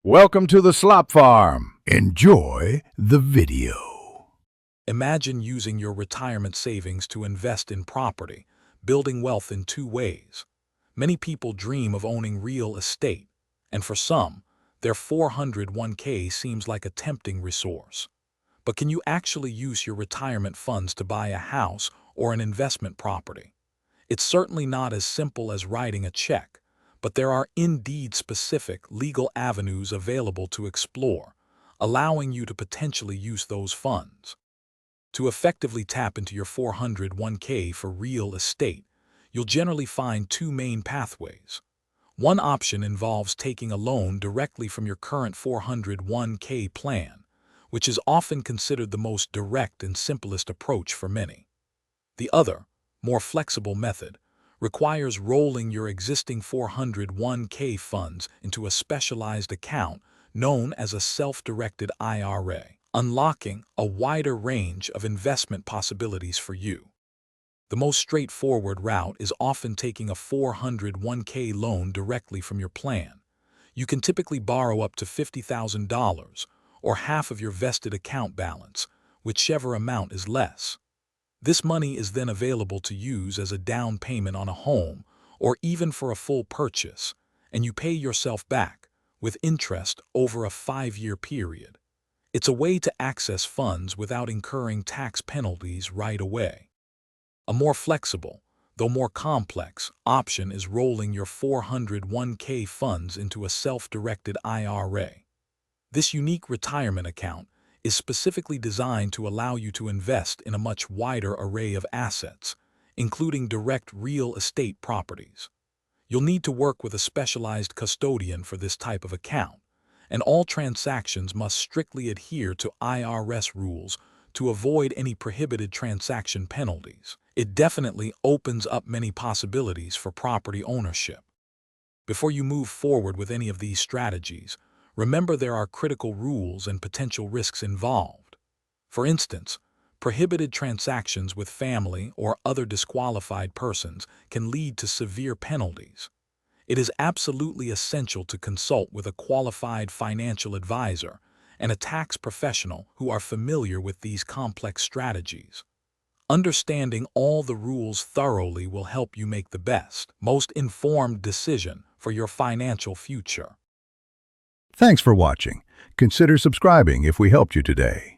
Welcome to the Slop Farm. Enjoy the video. Imagine using your retirement savings to invest in property, building wealth in two ways. Many people dream of owning real estate, and for some, their 401k seems like a tempting resource. But can you actually use your retirement funds to buy a house or an investment property? It's certainly not as simple as writing a check, but there are indeed specific legal avenues available to explore, allowing you to potentially use those funds. To effectively tap into your 401k for real estate, you'll generally find two main pathways. One option involves taking a loan directly from your current 401k plan, which is often considered the most direct and simplest approach for many. The other, more flexible method, requires rolling your existing 401k funds into a specialized account known as a self-directed IRA, unlocking a wider range of investment possibilities for you. The most straightforward route is often taking a 401k loan directly from your plan. You can typically borrow up to $50,000 or half of your vested account balance, whichever amount is less. This money is then available to use as a down payment on a home or even for a full purchase, and you pay yourself back with interest over a 5-year period. It's a way to access funds without incurring tax penalties right away. A more flexible, though more complex, option is rolling your 401k funds into a self-directed IRA. This unique retirement account is specifically designed to allow you to invest in a much wider array of assets, including direct real estate properties. You'll need to work with a specialized custodian for this type of account, and all transactions must strictly adhere to IRS rules to avoid any prohibited transaction penalties. It definitely opens up many possibilities for property ownership. Before you move forward with any of these strategies, remember there are critical rules and potential risks involved. For instance, prohibited transactions with family or other disqualified persons can lead to severe penalties. It is absolutely essential to consult with a qualified financial advisor and a tax professional who are familiar with these complex strategies. Understanding all the rules thoroughly will help you make the best, most informed decision for your financial future. Thanks for watching. Consider subscribing if we helped you today.